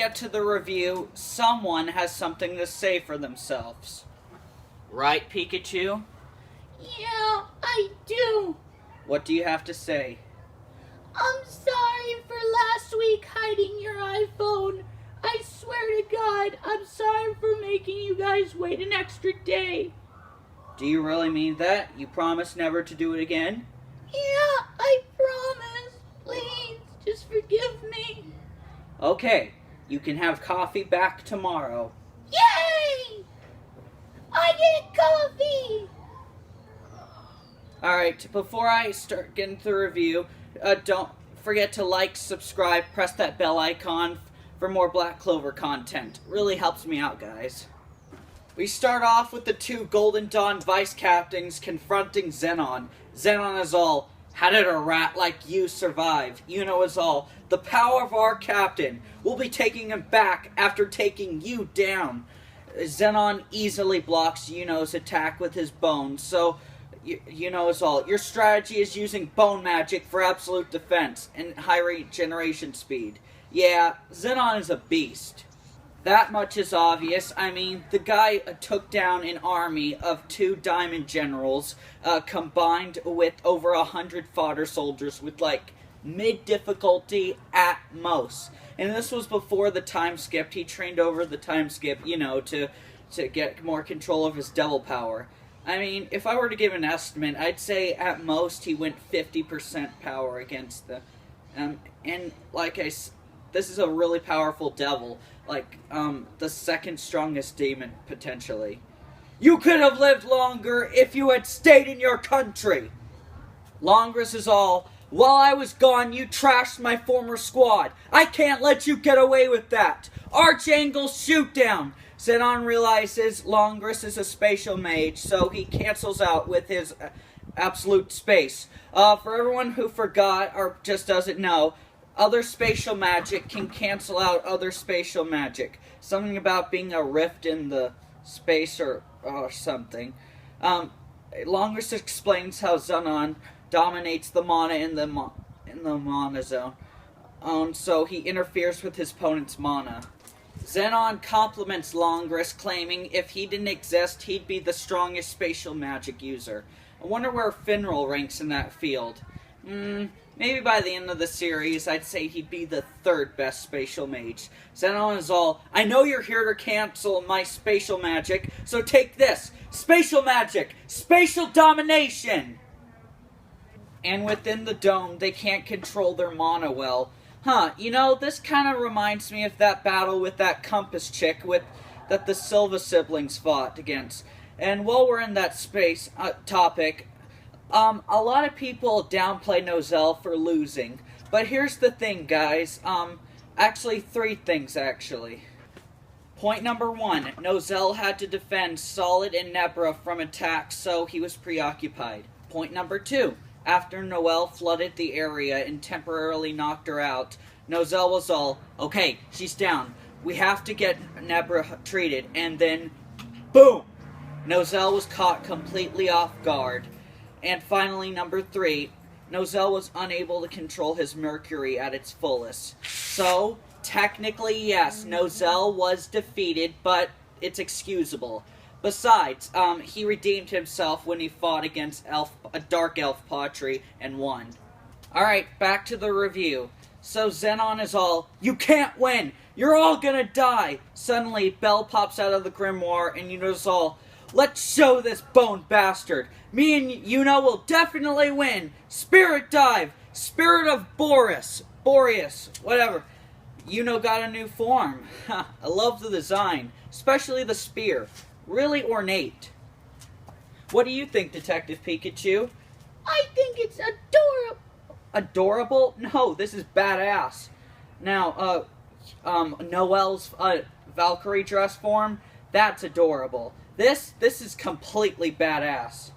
get to the review, someone has something to say for themselves. Right, Pikachu? Yeah, I do. What do you have to say? I'm sorry for last week hiding your iPhone. I swear to God, I'm sorry for making you guys wait an extra day. Do you really mean that? You promise never to do it again? Yeah, I promise. Please, just forgive me. Okay, you can have coffee back tomorrow. Yay! I get coffee! Alright, before I start getting to the review, don't forget to like, subscribe, press that bell icon for more Black Clover content. Really helps me out, guys. We start off with the two Golden Dawn vice captains confronting Zenon. Zenon is all, how did a rat like you survive? Yuno is all, the power of our captain. We'll be taking him back after taking you down. Zenon easily blocks Yuno's attack with his bones, so Yuno is all, your strategy is using bone magic for absolute defense and high regeneration speed. Yeah, Zenon is a beast. That much is obvious. I mean, the guy took down an army of 2 diamond generals, combined with over 100 fodder soldiers with, like, mid-difficulty at most. And this was before the time skip. He trained over the time skip, you know, to get more control of his devil power. I mean, if I were to give an estimate, I'd say at most he went 50% power against the... and, like this is a really powerful devil. Like, the second strongest demon, potentially. You could have lived longer if you had stayed in your country! Langris is all, while I was gone, you trashed my former squad. I can't let you get away with that! Archangel shoot down! Zenon realizes Langris is a spatial mage, so he cancels out with his absolute space. For everyone who forgot, or just doesn't know, other spatial magic can cancel out other spatial magic. Something about being a rift in the space or something. Langris explains how Zenon dominates the mana in the mana zone. So he interferes with his opponent's mana. Zenon compliments Langris, claiming if he didn't exist, he'd be the strongest spatial magic user. I wonder where Finral ranks in that field. Maybe by the end of the series, I'd say he'd be the 3rd best spatial mage. Zenon is all, I know you're here to cancel my spatial magic, so take this! Spatial magic! Spatial domination! And within the dome, they can't control their mana well. You know, this kind of reminds me of that battle with that Compass chick that the Silva siblings fought against. And while we're in that space topic, a lot of people downplay Nozel for losing. But here's the thing, guys. Actually, 3 things, actually. Point number 1. Nozel had to defend Solid and Nebra from attacks, so he was preoccupied. Point number 2. After Noelle flooded the area and temporarily knocked her out, Nozel was all, okay, she's down. We have to get Nebra treated. And then, boom! Nozel was caught completely off guard. And finally, number 3, Nozel was unable to control his Mercury at its fullest. So, technically, yes, Nozel was defeated, but it's excusable. Besides, he redeemed himself when he fought against a Dark Elf Patri and won. Alright, back to the review. So Zenon is all, you can't win! You're all gonna die! Suddenly, Belle pops out of the grimoire and Yuno's all, let's show this bone bastard! Me and Yuno will definitely win! Spirit dive! Spirit of Boreas, whatever. Yuno got a new form. I love the design, especially the spear. Really ornate. What do you think, Detective Pikachu? I think it's adorable. Adorable? No, this is badass. Now, Noelle's Valkyrie dress form, that's adorable. This is completely badass.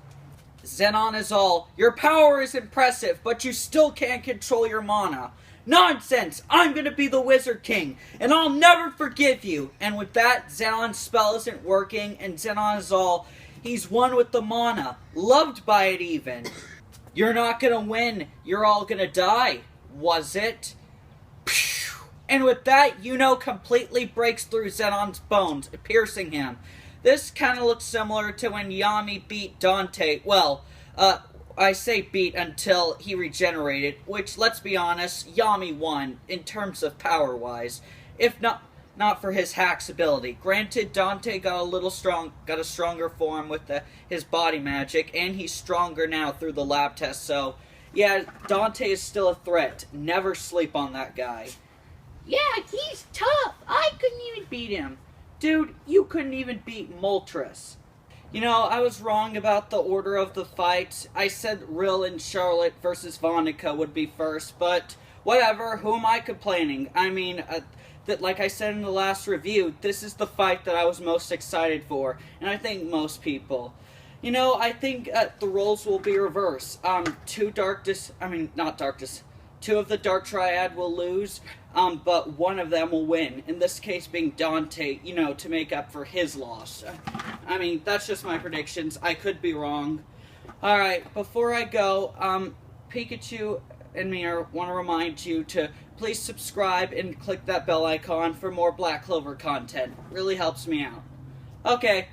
Zenon is all, your power is impressive, but you still can't control your mana. Nonsense! I'm gonna be the Wizard King, and I'll never forgive you! And with that, Zenon's spell isn't working, and Zenon is all, he's one with the mana, loved by it even. You're not gonna win, you're all gonna die, was it? And with that, Yuno completely breaks through Zenon's bones, piercing him. This kind of looks similar to when Yami beat Dante. Well, I say beat until he regenerated, which, let's be honest, Yami won in terms of power-wise, if not for his hacks ability. Granted, Dante got a stronger form with his body magic, and he's stronger now through the lab test. So, yeah, Dante is still a threat. Never sleep on that guy. Yeah, he's tough. I couldn't even beat him. Dude, you couldn't even beat Moltres. You know, I was wrong about the order of the fight. I said Rill and Charlotte versus Vonica would be first, but whatever, who am I complaining? I mean, that, like I said in the last review, this is the fight that I was most excited for, and I think most people. You know, I think the roles will be reversed. Two of the Dark Triad will lose, but one of them will win. In this case being Dante, you know, to make up for his loss. I mean, that's just my predictions. I could be wrong. Alright, before I go, Pikachu and me want to remind you to please subscribe and click that bell icon for more Black Clover content. Really helps me out. Okay,